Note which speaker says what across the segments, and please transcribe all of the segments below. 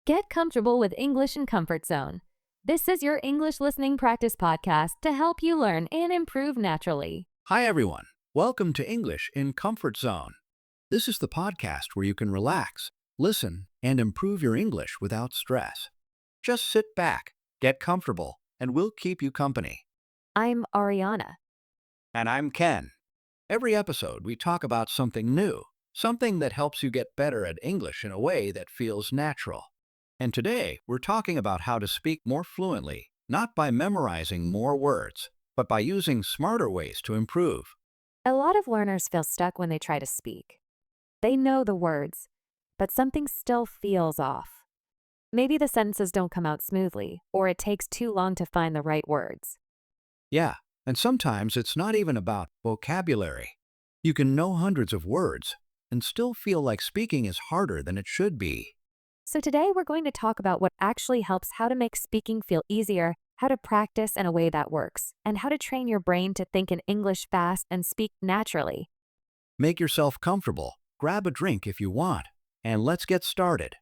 Speaker 1: Get comfortable with English in Comfort Zone. This is your English listening practice podcast to help you learn and improve naturally.
Speaker 2: Hi, everyone. Welcome to English in Comfort Zone. This is the podcast where you can relax, listen, and improve your English without stress. Just sit back, get comfortable, and we'll keep you company.
Speaker 1: I'm Ariana.
Speaker 2: And I'm Ken. Every episode, we talk about something new, something that helps you get better at English in a way that feels natural. And today, we're talking about how to speak more fluently, not by memorizing more words, but by using smarter ways to improve.
Speaker 1: A lot of learners feel stuck when they try to speak. They know the words, but something still feels off. Maybe the sentences don't come out smoothly, or it takes too long to find the right words.
Speaker 2: Yeah, and sometimes it's not even about vocabulary. You can know hundreds of words and still feel like speaking is harder than it should be.
Speaker 1: So today we're going to talk about what actually helps how to make speaking feel easier, how to practice in a way that works, and how to train your brain to think in English fast and speak naturally.
Speaker 2: Make yourself comfortable, grab a drink if you want, and let's get started.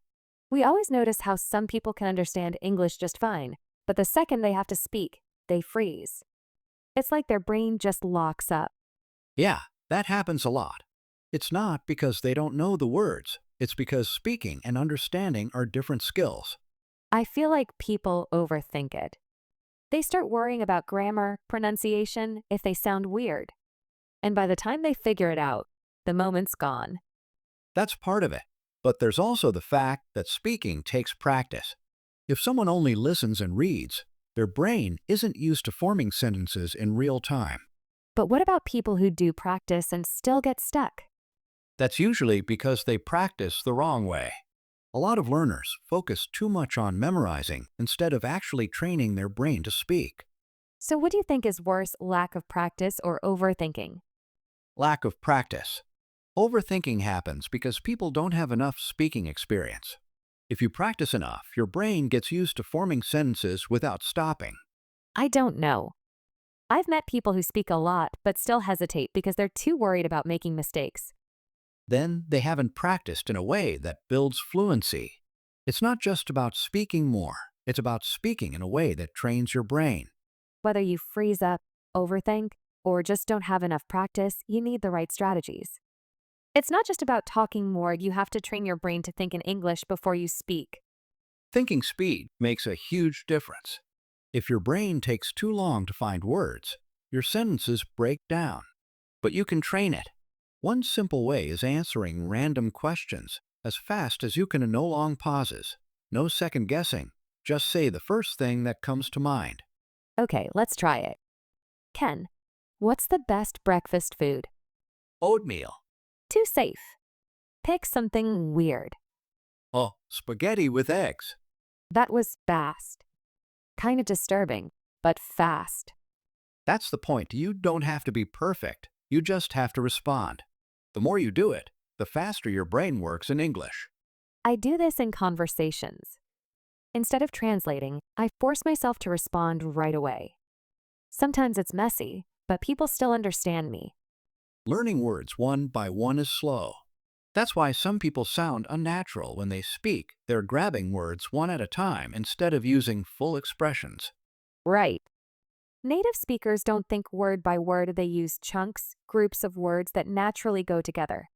Speaker 1: We always notice how some people can understand English just fine, but the second they have to speak, they freeze. It's like their brain just locks up.
Speaker 2: Yeah, that happens a lot. It's not because they don't know the words. It's because speaking and understanding are different skills.
Speaker 1: I feel like people overthink it. They start worrying about grammar, pronunciation, if they sound weird. And by the time they figure it out, the moment's gone.
Speaker 2: That's part of it. But there's also the fact that speaking takes practice. If someone only listens and reads, their brain isn't used to forming sentences in real time.
Speaker 1: But what about people who do practice and still get stuck?
Speaker 2: That's usually because they practice the wrong way. A lot of learners focus too much on memorizing instead of actually training their brain to speak.
Speaker 1: So what do you think is worse, lack of practice or overthinking?
Speaker 2: Lack of practice. Overthinking happens because people don't have enough speaking experience. If you practice enough, your brain gets used to forming sentences without stopping.
Speaker 1: I don't know. I've met people who speak a lot but still hesitate because they're too worried about making mistakes.
Speaker 2: Then they haven't practiced in a way that builds fluency. It's not just about speaking more. It's about speaking in a way that trains your brain.
Speaker 1: Whether you freeze up, overthink, or just don't have enough practice, you need the right strategies. It's not just about talking more, you have to train your brain to think in English before you speak.
Speaker 2: Thinking speed makes a huge difference. If your brain takes too long to find words, your sentences break down. But you can train it. One simple way is answering random questions as fast as you can in no long pauses. No second guessing. Just say the first thing that comes to mind.
Speaker 1: Okay, let's try it. Ken, what's the best breakfast food?
Speaker 2: Oatmeal.
Speaker 1: Too safe. Pick something weird.
Speaker 2: Oh, spaghetti with eggs.
Speaker 1: That was fast. Kind of disturbing, but fast.
Speaker 2: That's the point. You don't have to be perfect. You just have to respond. The more you do it, the faster your brain works in English.
Speaker 1: I do this in conversations. Instead of translating, I force myself to respond right away. Sometimes it's messy, but people still understand me.
Speaker 2: Learning words one by one is slow. That's why some people sound unnatural when they speak. They're grabbing words one at a time instead of using full expressions.
Speaker 1: Right. Native speakers don't think word by word, they use chunks, groups of words that naturally go together.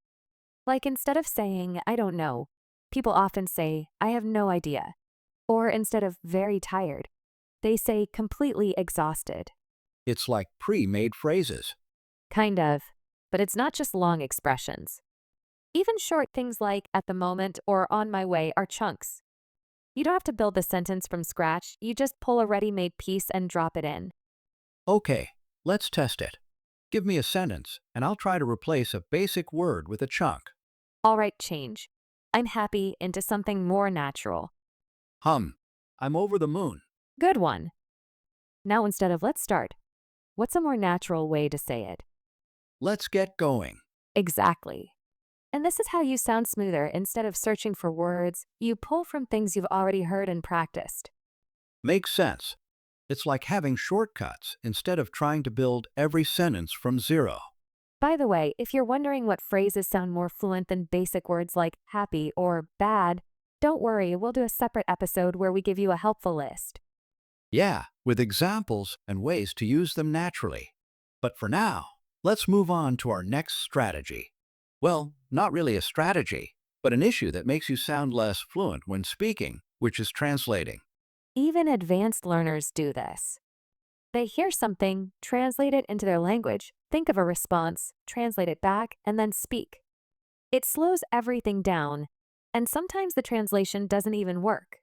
Speaker 1: Like instead of saying, I don't know, people often say, I have no idea. Or instead of very tired, they say completely exhausted.
Speaker 2: It's like pre-made phrases.
Speaker 1: Kind of, but it's not just long expressions. Even short things like at the moment or on my way are chunks. You don't have to build the sentence from scratch, you just pull a ready-made piece and drop it in.
Speaker 2: Okay, let's test it. Give me a sentence, and I'll try to replace a basic word with a chunk.
Speaker 1: All right, change. I'm happy into something more natural.
Speaker 2: I'm over the moon.
Speaker 1: Good one. Now instead of let's start, what's a more natural way to say it?
Speaker 2: Let's get going.
Speaker 1: Exactly. And this is how you sound smoother. Instead of searching for words, you pull from things you've already heard and practiced.
Speaker 2: Makes sense. It's like having shortcuts instead of trying to build every sentence from zero.
Speaker 1: By the way, if you're wondering what phrases sound more fluent than basic words like happy or bad, Don't worry, we'll do a separate episode where we give you a helpful list.
Speaker 2: Yeah, with examples and ways to use them naturally. But for now, let's move on to our next strategy. Well, not really a strategy, but an issue that makes you sound less fluent when speaking, which is translating.
Speaker 1: Even advanced learners do this. They hear something, translate it into their language, think of a response, translate it back, and then speak. It slows everything down, and sometimes the translation doesn't even work.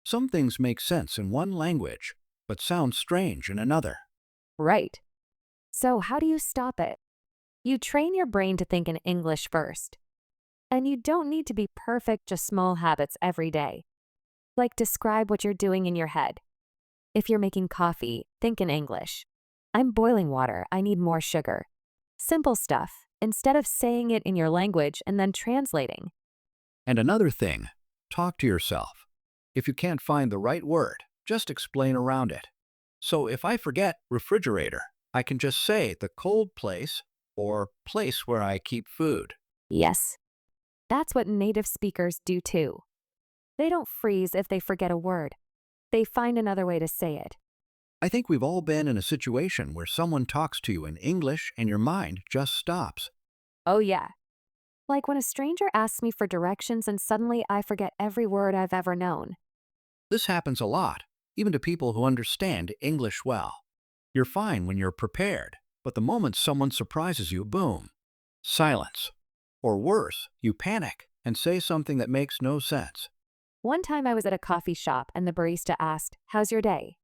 Speaker 2: Some things make sense in one language, but sound strange in another.
Speaker 1: Right. So, how do you stop it? You train your brain to think in English first. And you don't need to be perfect, just small habits every day. Like describe what you're doing in your head. If you're making coffee, think in English. I'm boiling water, I need more sugar. Simple stuff, instead of saying it in your language and then translating.
Speaker 2: And another thing, talk to yourself. If you can't find the right word, just explain around it. So if I forget refrigerator, I can just say the cold place or place where I keep food.
Speaker 1: Yes, that's what native speakers do too. They don't freeze if they forget a word. They find another way to say it.
Speaker 2: I think we've all been in a situation where someone talks to you in English and your mind just stops.
Speaker 1: Oh yeah. Like when a stranger asks me for directions and suddenly I forget every word I've ever known.
Speaker 2: This happens a lot, even to people who understand English well. You're fine when you're prepared, but the moment someone surprises you, boom, silence. Or worse, you panic and say something that makes no sense.
Speaker 1: One time I was at a coffee shop and the barista asked, "How's your day?"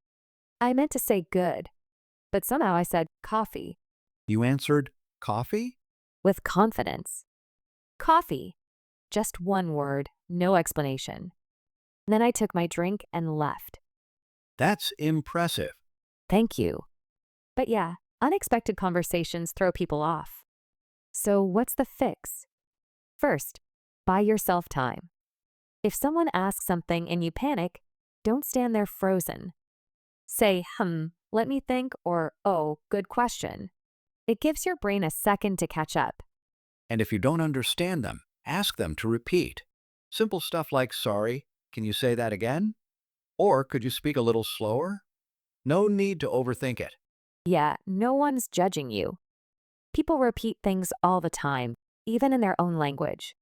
Speaker 1: I meant to say good, but somehow I said coffee
Speaker 2: You answered, coffee?
Speaker 1: with confidence. Coffee. Just one word, no explanation. Then I took my drink and left.
Speaker 2: That's impressive.
Speaker 1: Thank you. But yeah, unexpected conversations throw people off. So what's the fix? First, buy yourself time. If someone asks something and you panic, don't stand there frozen. Say, let me think, or oh, good question. It gives your brain a second to catch up.
Speaker 2: And if you don't understand them, ask them to repeat. Simple stuff like, sorry, can you say that again? Or could you speak a little slower? No need to overthink it.
Speaker 1: Yeah, no one's judging you. People repeat things all the time, even in their own language.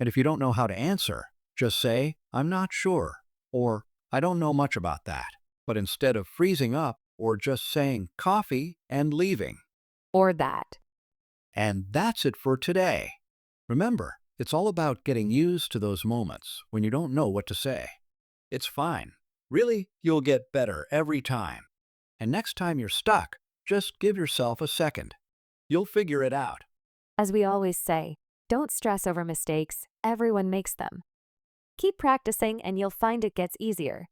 Speaker 2: And if you don't know how to answer, just say, I'm not sure, or I don't know much about that. But instead of freezing up or just saying coffee and leaving.
Speaker 1: Or that.
Speaker 2: And that's it for today. Remember, it's all about getting used to those moments when you don't know what to say. It's fine. Really, you'll get better every time. And next time you're stuck, just give yourself a second. You'll figure it out.
Speaker 1: As we always say, don't stress over mistakes, everyone makes them. Keep practicing and you'll find it gets easier.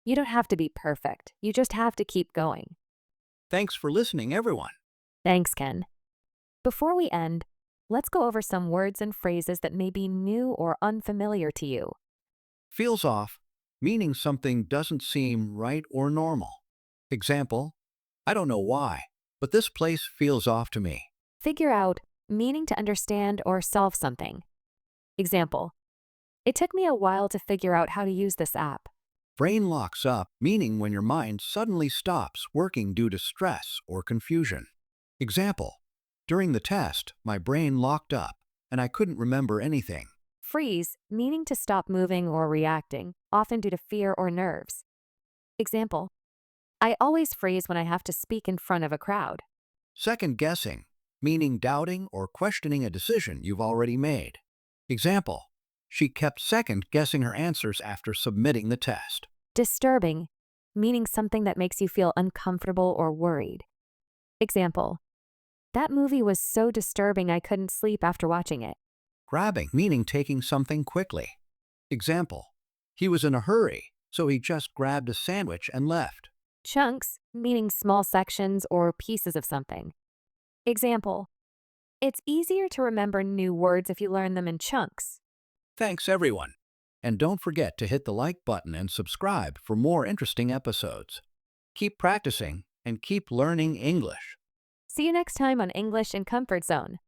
Speaker 1: You don't have to be perfect, you just have to keep going.
Speaker 2: Thanks for listening, everyone.
Speaker 1: Thanks, Ken. Before we end, let's go over some words and phrases that may be new or unfamiliar to you.
Speaker 2: Feels off, meaning something doesn't seem right or normal. Example, I don't know why, but this place feels off to me.
Speaker 1: Figure out, meaning to understand or solve something. Example, it took me a while to figure out how to use this app.
Speaker 2: Brain locks up, meaning when your mind suddenly stops working due to stress or confusion. Example, during the test, my brain locked up and I couldn't remember anything.
Speaker 1: Freeze, meaning to stop moving or reacting, often due to fear or nerves. Example, I always freeze when I have to speak in front of a crowd.
Speaker 2: Second guessing, meaning doubting or questioning a decision you've already made. Example, she kept second guessing her answers after submitting the test.
Speaker 1: Disturbing, meaning something that makes you feel uncomfortable or worried. Example, that movie was so disturbing I couldn't sleep after watching it.
Speaker 2: Grabbing, meaning taking something quickly. Example, he was in a hurry, so he just grabbed a sandwich and left.
Speaker 1: Chunks, meaning small sections or pieces of something. Example, it's easier to remember new words if you learn them in chunks.
Speaker 2: Thanks, everyone. And don't forget to hit the like button and subscribe for more interesting episodes. Keep practicing and keep learning English.
Speaker 1: See you next time on English in Comfort Zone.